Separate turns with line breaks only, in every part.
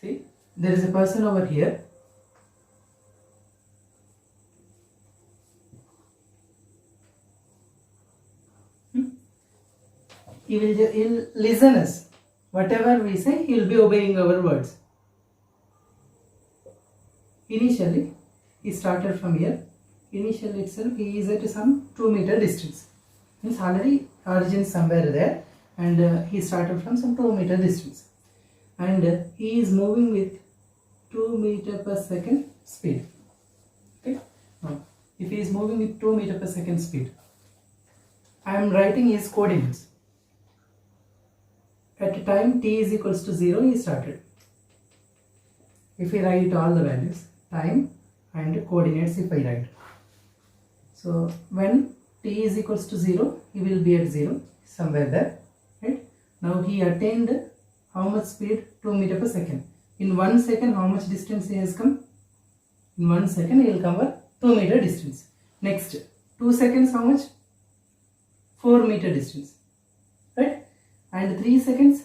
See, there is a person over here. He'll listen us. Whatever we say, he will be obeying our words. Initially, he started from here. Initially itself, he is at some 2 meter distance. Means already origin somewhere there, and he started from some 2 meter distance. And he is moving with 2 meter per second speed. Okay. Now, if he is moving with 2 meter per second speed, I am writing his coordinates. At a time t is equals to 0, he started. If we write all the values, time and coordinates if I write. So when t is equals to 0, he will be at 0, somewhere there. Right? Now he attained how much speed? 2 meter per second. In 1 second, how much distance he has come? In 1 second, he will cover 2 meter distance. Next, 2 seconds, how much? 4 meter distance. Right? And 3 seconds,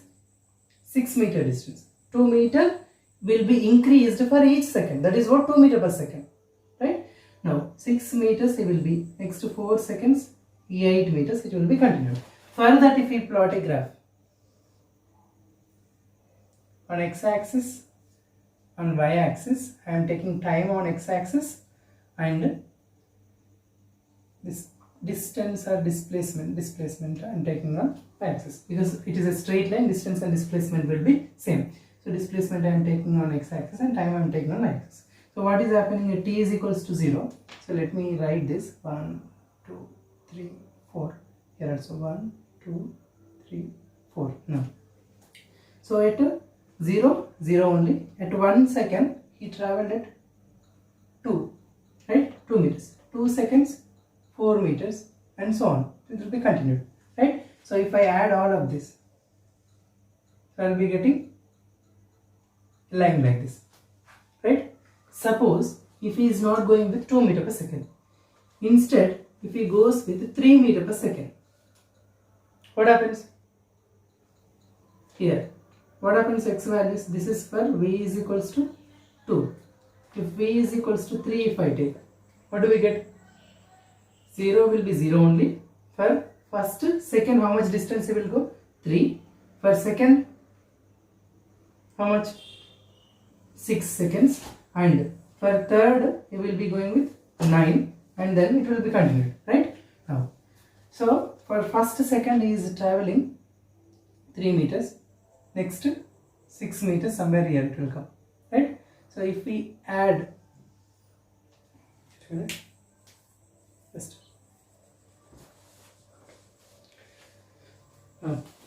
6 meter distance. 2 meter will be increased for each second. That is what 2 meter per second. Right? Now 6 meters it will be. Next 4 seconds, 8 meters it will be continued. For that, if we plot a graph on x-axis, on y-axis, I am taking time on x-axis, and this distance or displacement I am taking on y-axis, because it is a straight line. Distance and displacement will be same. So displacement I am taking on x-axis and time I am taking on y-axis. So what is happening at t is equals to 0? So let me write this 1, 2, 3, 4. Here also 1, 2, 3, 4. Now, so at 0, 0 only. At 1 second, he travelled at 2, right? 2 meters. 2 seconds, 4 meters, and so on. It will be continued, right? So if I add all of this, so I will be getting a line like this, right? Suppose if he is not going with 2 meter per second, instead if he goes with 3 meter per second, what happens? Here, what happens x values? This is for v is equals to 2. If v is equals to 3, if I take, what do we get? 0 will be 0 only. For first second, how much distance he will go? 3. For second, how much? 6 seconds. And for third, he will be going with 9, and then it will be continued, right? Now, so for first second he is traveling 3 meters. Next 6 meters, somewhere here it will come, right? So if we add,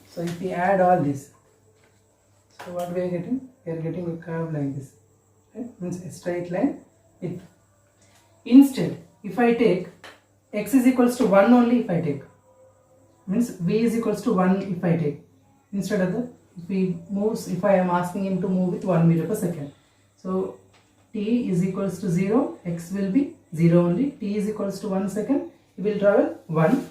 so if we add all this, so what we are getting? We are getting a curve like this, right? Means a straight line with. Instead, if I take x is equals to 1 only, if I take, means v is equals to 1 if I take, instead of the, if I am asking him to move with 1 meter per second, so t is equals to 0, x will be 0 only. T is equals to 1 second, he will travel 1,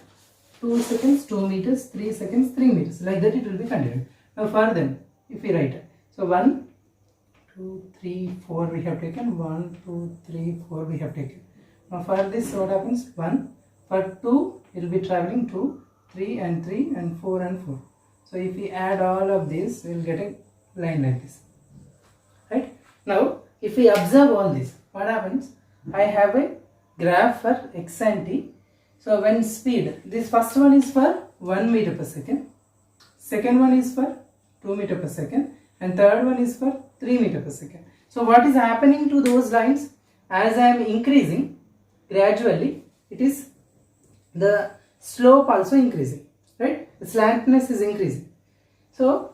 2 seconds, 2 meters, 3 seconds, 3 meters, like that it will be continued. Now for them, if we write it, so 1, 2, 3, 4 we have taken, 1, 2, 3, 4 we have taken. Now for this, what happens? 1, for 2 it will be traveling 2, 3 and 4 and 4. So if we add all of this, we will get a line like this, right? Now if we observe all this, what happens? I have a graph for x and t. So when speed, this first one is for 1 meter per second, second one is for 2 meter per second, and third one is for 3 meter per second. So what is happening to those lines? As I am increasing gradually, it is the slope also increasing, right? The slantness is increasing. So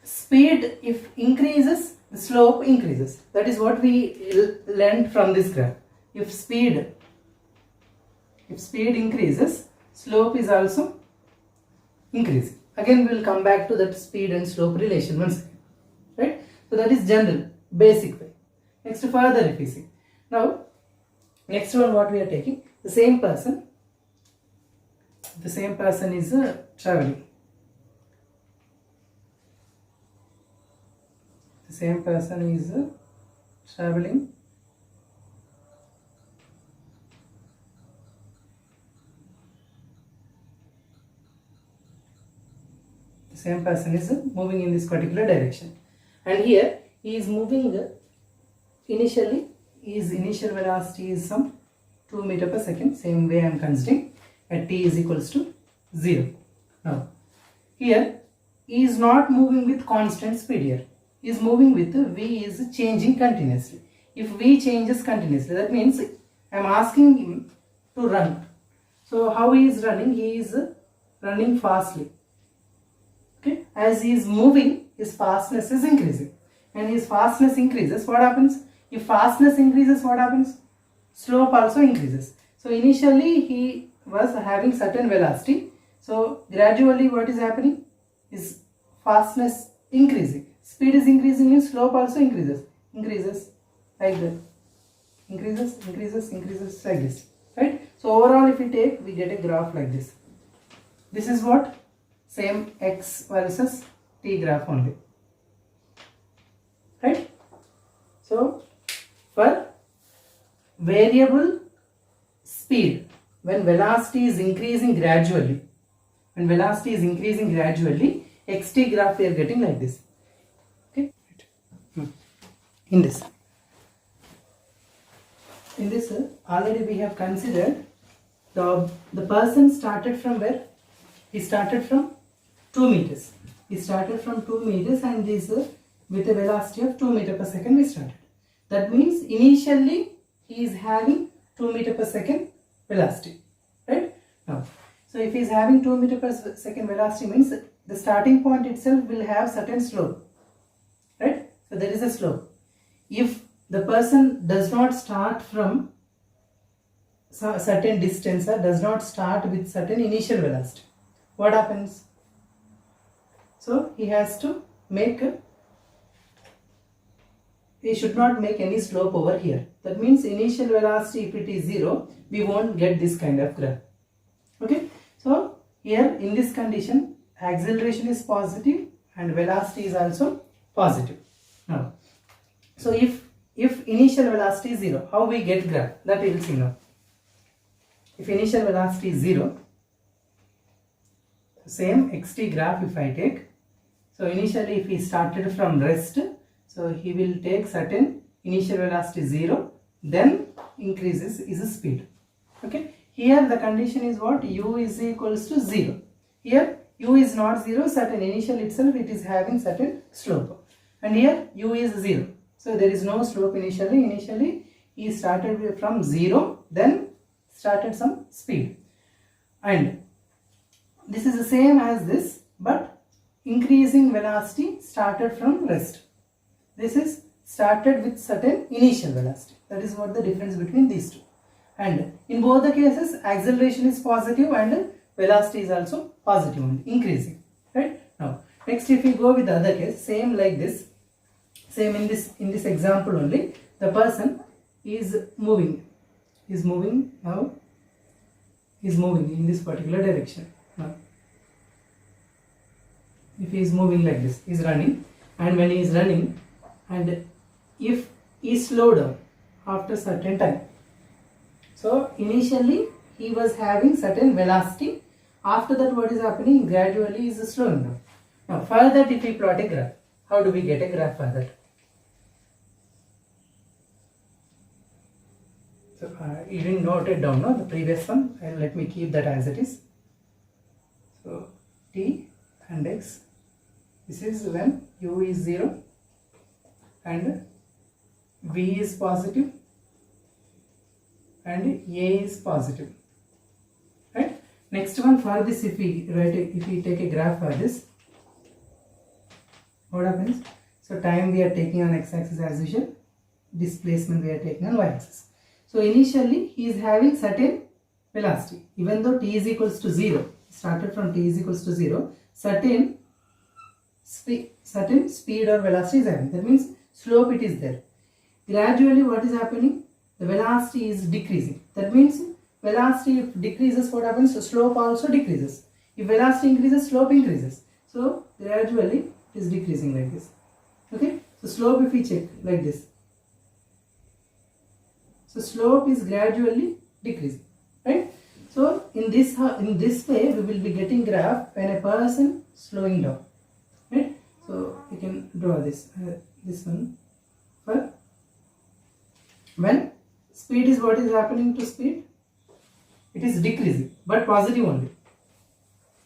speed if increases, the slope increases. That is what we learned from this graph. If speed increases, slope is also increasing. Again we will come back to that speed and slope relation once again, right? So that is general, basic way. Next, further if we see. Now next one, what we are taking, the same person is traveling. the same person is traveling moving in this particular direction, and here he is moving initially, his initial velocity is some 2 meter per second. Same way I am considering at t is equals to 0. Now here he is not moving with constant speed, here he is moving with v is changing continuously. If v changes continuously, that means I am asking him to run. So how he is running? He is running fastly. Okay, as he is moving, his fastness is increasing, and his fastness increases, what happens? If fastness increases, what happens? Slope also increases. So initially he was having certain velocity, so gradually what is happening? His fastness increasing, speed is increasing, means slope also increases like that, increases like this, right? So overall if we take, we get a graph like this. This is what? Same x versus t graph only, right? So for variable speed, when velocity is increasing gradually, xt graph we are getting like this. Okay, in this already we have considered the person started from where? He started from 2 meters. And this with a velocity of 2 meter per second we started. That means initially he is having 2 meter per second velocity, right? Now, so if he is having 2 meter per second velocity, means the starting point itself will have certain slope, right? So there is a slope. If the person does not start from certain distance or does not start with certain initial velocity, what happens? So he has to make he should not make any slope over here. That means initial velocity, if it is 0, we won't get this kind of graph. Okay, so here in this condition, acceleration is positive and velocity is also positive. Now, so if initial velocity is 0, how we get graph? That we will see now. If initial velocity is 0, same xt graph if I take, so initially if he started from rest, so he will take certain initial velocity 0, then increases his speed. Okay, here the condition is what? U is equals to 0. Here u is not 0, certain initial itself it is having certain slope, and here u is 0, so there is no slope initially he started from 0, then started some speed, and this is the same as this, but increasing velocity started from rest. This is started with certain initial velocity. That is what the difference between these two. And in both the cases, acceleration is positive and velocity is also positive and increasing. Right? Now, next if we go with the other case, same like this, same in this example only, the person is moving. Is moving now. Is moving in this particular direction. Now, if he is moving like this, he is running, and when he is running, and if he slow down after certain time, so initially he was having certain velocity, after that what is happening? Gradually is slowing down. Now for that, if we plot a graph, how do we get a graph for that? So you didn't note it down, no? The previous one, and let me keep that as it is. So t and x, this is when u is 0 and v is positive and a is positive, right? Next one, for this, if we take a graph for this, what happens? So time we are taking on x-axis as usual, displacement we are taking on y-axis. So initially he is having certain velocity, even though t is equals to 0, started from t is equals to 0, certain speed or velocity is having. That means slope it is there. Gradually what is happening? The velocity is decreasing. That means velocity if decreases, what happens? So slope also decreases. If velocity increases, slope increases. So gradually it is decreasing like this. Okay. So slope if we check like this, so slope is gradually decreasing, right? So in this way we will be getting graph when a person slowing down, right? So we can draw this one for when speed is, what is happening to speed? It is decreasing, but positive only.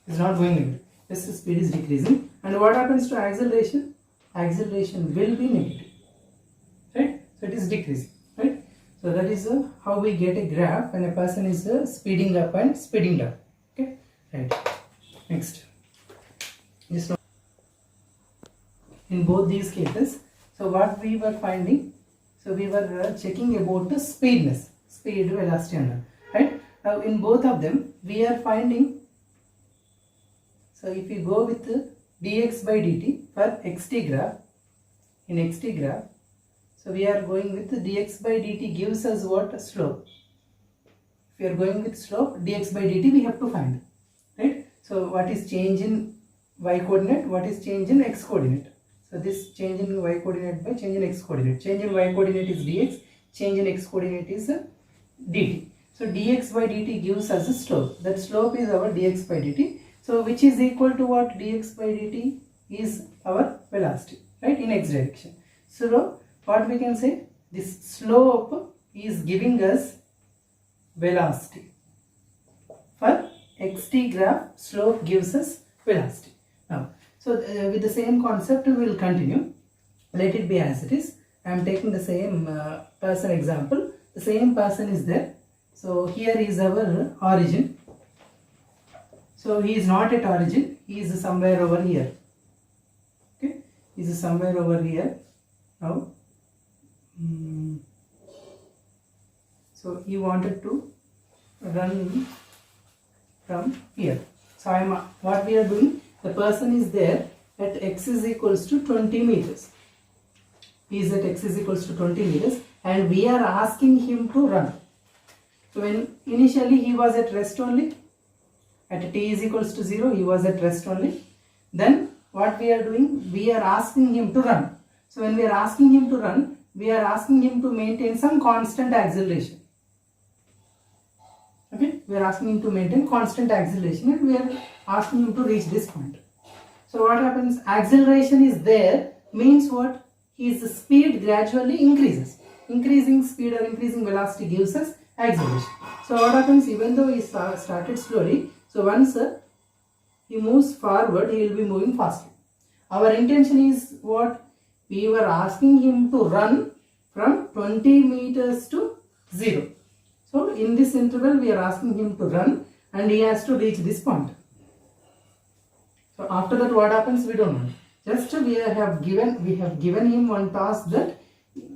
It is not going negative. Just the speed is decreasing. And what happens to acceleration? Acceleration will be negative, right? So it is decreasing, right? So that is how we get a graph when a person is speeding up and speeding down. Okay, right. Next, this one. In both these cases, so what we were finding, so we were checking about the speedness, speed, velocity, and right. Now in both of them, we are finding. So if we go with dx by dt for xt graph, in xt graph, so we are going with dx by dt gives us what? Slope. If we are going with slope, dx by dt we have to find, right? So what is change in y coordinate? What is change in x coordinate? So this change in y coordinate by change in x coordinate. Change in y coordinate is dx, change in x coordinate is dt. So dx by dt gives us a slope. That slope is our dx by dt. So which is equal to what? Dx by dt is our velocity, right, in x direction. So what we can say, this slope is giving us velocity. For xt graph, slope gives us velocity. Now, so with the same concept we will continue. Let it be as it is. I am taking the same person example. The same person is there. So here is our origin. So he is not at origin, he is somewhere over here. Okay, he is somewhere over here. Now, so he wanted to run from here. So what we are doing, the person is there at x is equals to 20 meters. He is at x is equals to 20 meters and we are asking him to run. So when initially he was at rest only, at t is equals to 0, he was at rest only. Then what we are doing, we are asking him to run. So when we are asking him to run, we are asking him to maintain some constant acceleration. Okay, we are asking him to maintain constant acceleration and we are asking him to reach this point. So what happens? Acceleration is there, means what? His speed gradually increases. Increasing speed or increasing velocity gives us acceleration. So what happens, even though he started slowly, so once he moves forward, he will be moving faster. Our intention is what? We were asking him to run from 20 meters to 0. So in this interval we are asking him to run and he has to reach this point. So after that what happens, we don't know. Just we have given him one task, that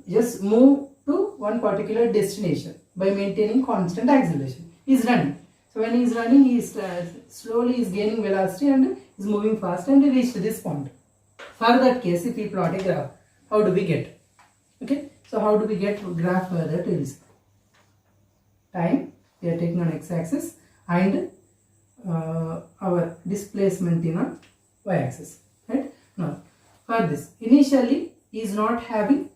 just move to one particular destination by maintaining constant acceleration. He is running. So when he is running, he is slowly is gaining velocity and is moving fast and he reached this point. For that case, if we plot a graph, how do we get? Okay, so how do we get graph for that is time, we are taking on x-axis, and our displacement in on y-axis, right? Now for this, initially he is not having,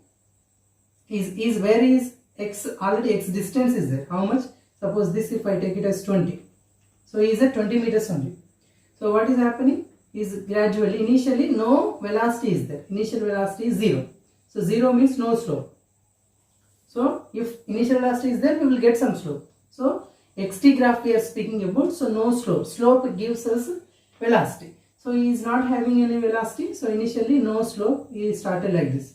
is where is x, already x distance is there. How much? Suppose this, if I take it as 20, so he is at 20 meters only. So what is happening is gradually, initially no velocity is there, initial velocity is 0. So 0 means no slope. So if initial velocity is there, we will get some slope. So xt graph we are speaking about, so no slope. Slope gives us velocity. So he is not having any velocity, so initially no slope, he started like this.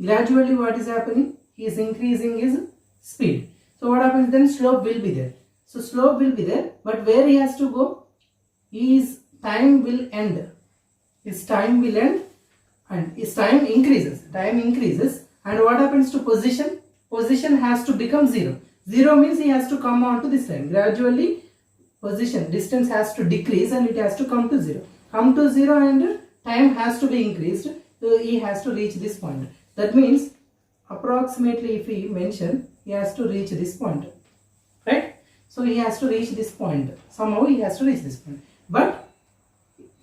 Gradually what is happening? He is increasing his speed. So what happens then? Slope will be there. So slope will be there, but where he has to go? His time will end. His time will end and his time increases. Time increases and what happens to position? Position has to become 0. 0 means he has to come on to this line. Gradually position, distance has to decrease and it has to come to 0. Come to 0 and time has to be increased. So he has to reach this point. That means approximately, if we mention, he has to reach this point, right? So he has to reach this point. Somehow he has to reach this point. But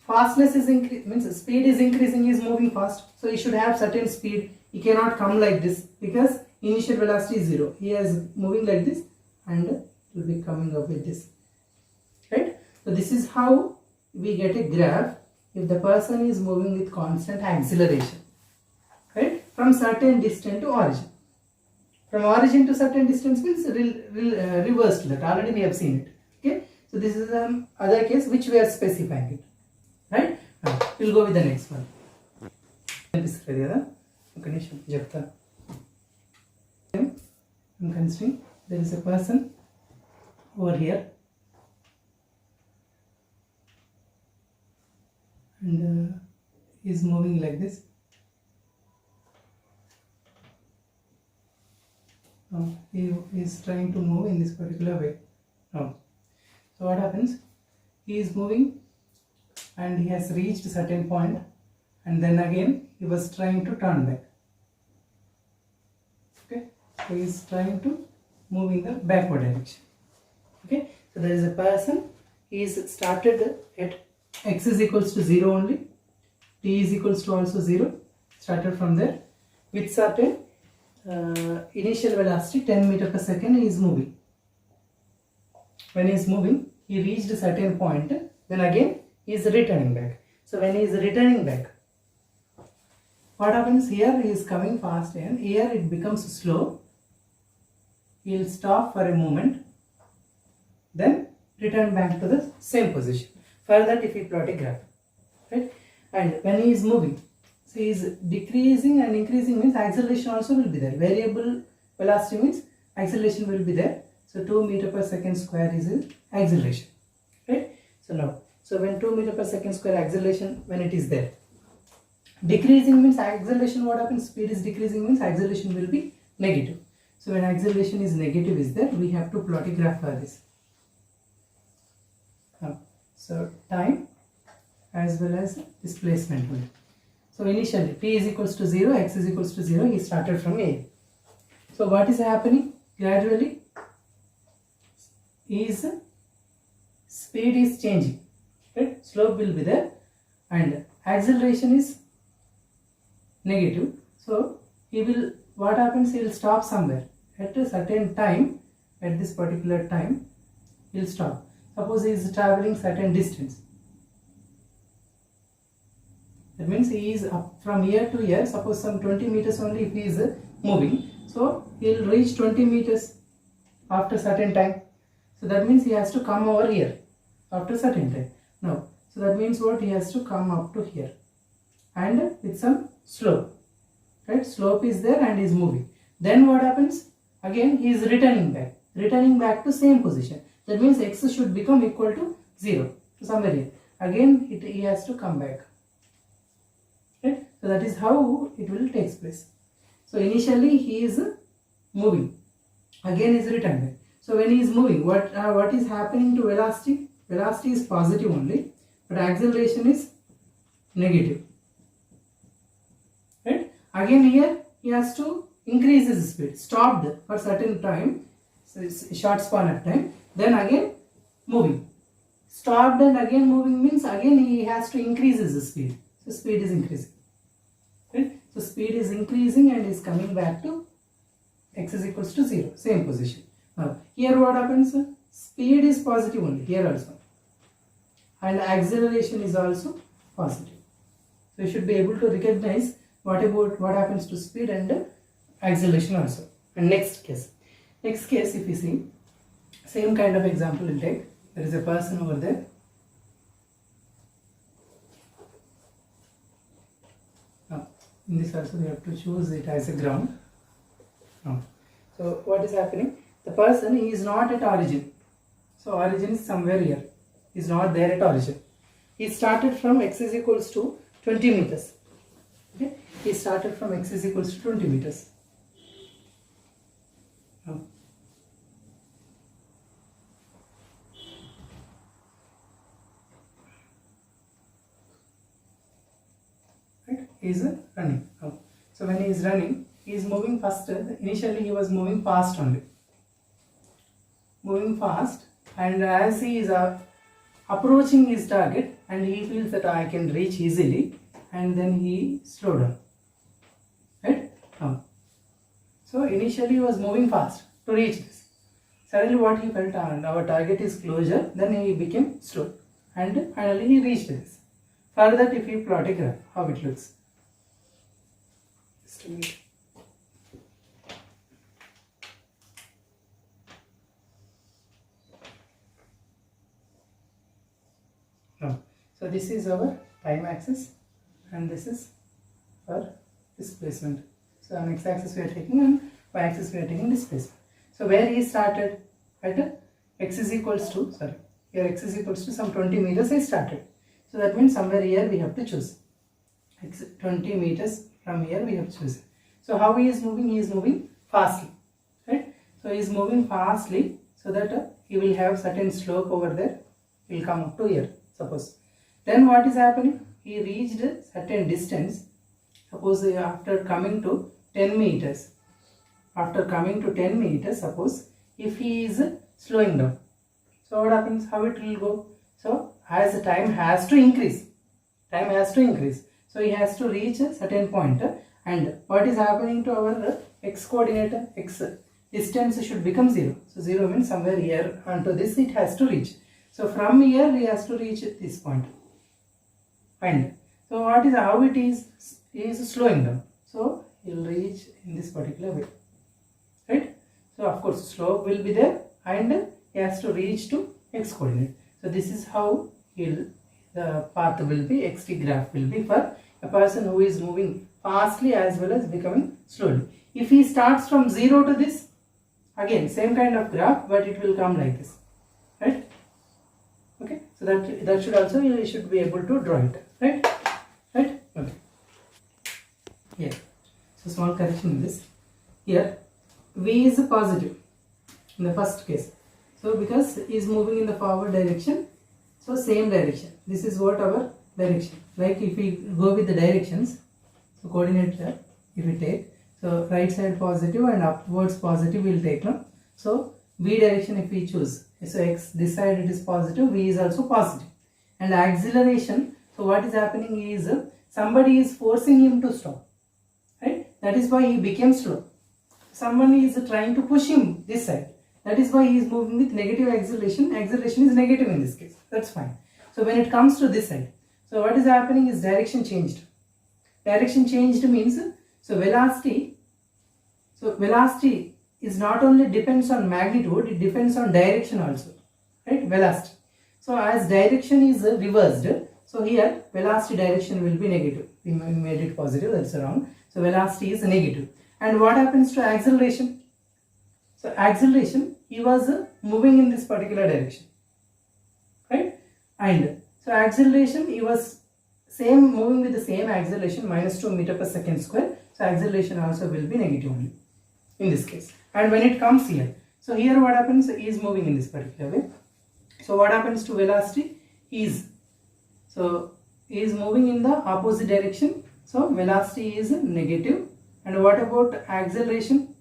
fastness is means speed is increasing, he is moving fast, so he should have certain speed. He cannot come like this because initial velocity is 0. He is moving like this and will be coming up with this, right? So this is how we get a graph if the person is moving with constant acceleration, right, from certain distance to origin. From origin to certain distance means reverse to that. Already we have seen it. Okay, so this is other case which we are specifying it, right? We'll go with the next one. I'm considering there is a person over here, and he is moving like this. He is trying to move in this particular way. So what happens? He is moving and he has reached a certain point, and then again he was trying to turn back. Okay, so he is trying to move in the backward direction. Okay, so there is a person. He is started at x is equals to 0 only, t is equals to also 0. Started from there with certain initial velocity 10 meter per second. He is moving. When he is moving, he reached a certain point, then again he is returning back. So when he is returning back, what happens here? He is coming fast and here it becomes slow. He will stop for a moment, then return back to the same position. For that, if we plot a graph, right? And when he is moving, so he is decreasing and increasing means acceleration also will be there. Variable velocity means acceleration will be there. So 2 meter per second square is acceleration, right? So now, so when 2 meter per second square acceleration, when it is there, decreasing means acceleration, what happens? Speed is decreasing means acceleration will be negative. So when acceleration is negative is there, we have to plot a graph for this. So time as well as displacement will. So initially t is equals to 0, x is equals to 0, he started from A. So what is happening? Gradually his speed is changing, right? Slope will be there and acceleration is negative. So he will, what happens? He will stop somewhere at a certain time. At this particular time he will stop. Suppose he is traveling certain distance. That means he is up from here to here. Suppose some 20 meters only if he is moving. So he will reach 20 meters after certain time. So that means he has to come over here after certain time. Now, so that means what? He has to come up to here and with some slope, right? Slope is there and is moving. Then what happens? Again he is returning back to same position. That means x should become equal to 0. So somewhere here. Again he has to come back. Right? So that is how it will take place. So initially he is moving. Again is returning back. So when he is moving, what is happening to velocity? Velocity is positive only, but acceleration is negative. Right? Again here he has to increase his speed. Stopped for certain time, so it's a short span of time. Then again moving. Stopped and again moving means again he has to increase his speed. So speed is increasing. Right? So speed is increasing and is coming back to x is equals to 0. Same position. Now here what happens? Speed is positive only here also. And acceleration is also positive. So you should be able to recognize what happens to speed and acceleration also. And next case if you see, same kind of example we'll take. There is a person over there. Now, in this also we have to choose it as a ground. Now, so what is happening? The person, he is not at origin. So origin is somewhere here. He is not there at origin. He started from x is equals to 20 meters. Okay? He started from x is equals to 20 meters. Now, he is running. So when he is running, he is moving faster. Initially he was moving fast only. Moving fast, and as he is approaching his target, and he feels that I can reach easily, and then he slowed down, right? So initially he was moving fast to reach this. Suddenly what he felt, our target is closer, then he became slow, and finally he reached this. For that, if you plot a graph, how it looks. Just a minute. So this is our time axis, and this is our displacement. So on x-axis we are taking, and y-axis we are taking displacement. So where he started at x is equals to, here x is equals to some 20 meters I started. So that means somewhere here we have to choose. X 20 meters from here we have chosen. So how he is moving? He is moving fastly, right? So he is moving fastly, so that he will have certain slope over there. He will come up to here, suppose. Then what is happening? He reached a certain distance. Suppose after coming to 10 meters. After coming to 10 meters, suppose if he is slowing down. So what happens? How it will go? So as the time has to increase. Time has to increase. So he has to reach a certain point. And what is happening to our x coordinate? X distance should become 0. So 0 means somewhere here onto this it has to reach. So from here he has to reach this point. Fine. So what is how it is? He is slowing down. So he will reach in this particular way. Right? So of course slope will be there, and he has to reach to x coordinate. So this is how the path will be, xt graph will be for a person who is moving fastly as well as becoming slowly. If he starts from 0 to this, again same kind of graph, but it will come like this, right? Okay, so that should also, you should be able to draw it, right? Right? Okay. Here, so small correction in this. Here, v is positive in the first case. So because he is moving in the forward direction, so same direction. This is what our direction. Like if we go with the directions, so coordinate if we take, so right side positive and upwards positive we will take now. So v direction if we choose, so x this side it is positive, v is also positive. And acceleration, so what is happening is somebody is forcing him to stop, right? That is why he became slow. Someone is trying to push him this side. That is why he is moving with negative acceleration. Acceleration is negative in this case. That's fine. So when it comes to this side, so what is happening is direction changed. Direction changed means, so velocity is not only depends on magnitude, it depends on direction also, right? Velocity. So as direction is reversed, so here velocity direction will be negative. We made it positive, that's wrong. So velocity is negative. And what happens to acceleration? So acceleration, he was moving in this particular direction, right? And so acceleration, he was moving with the same acceleration, -2 meter per second square. So acceleration also will be negative only in this case. And when it comes here, so here what happens? He is moving in this particular way. So what happens to velocity? He is moving in the opposite direction. So velocity is negative. And what about acceleration?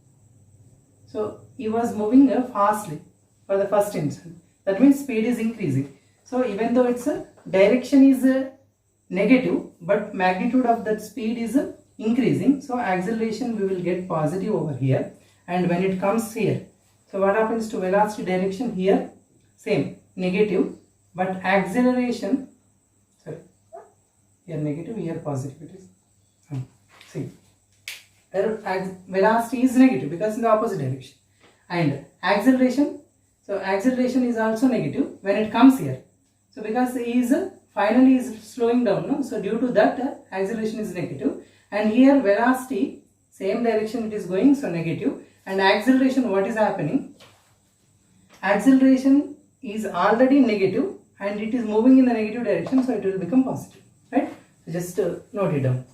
So he was moving fastly for the first instant. That means speed is increasing. So even though its direction is negative, but magnitude of that speed is increasing. So acceleration we will get positive over here. And when it comes here, so what happens to velocity direction here? Same, negative, but acceleration, sorry, here negative, here positive it is. See, velocity is negative because in the opposite direction. And acceleration, so acceleration is also negative when it comes here. So because he is finally is slowing down, no? So due to that acceleration is negative, and here velocity same direction it is going, so negative. And acceleration, what is happening? Acceleration is already negative and it is moving in the negative direction, so it will become positive, right? So just note it down.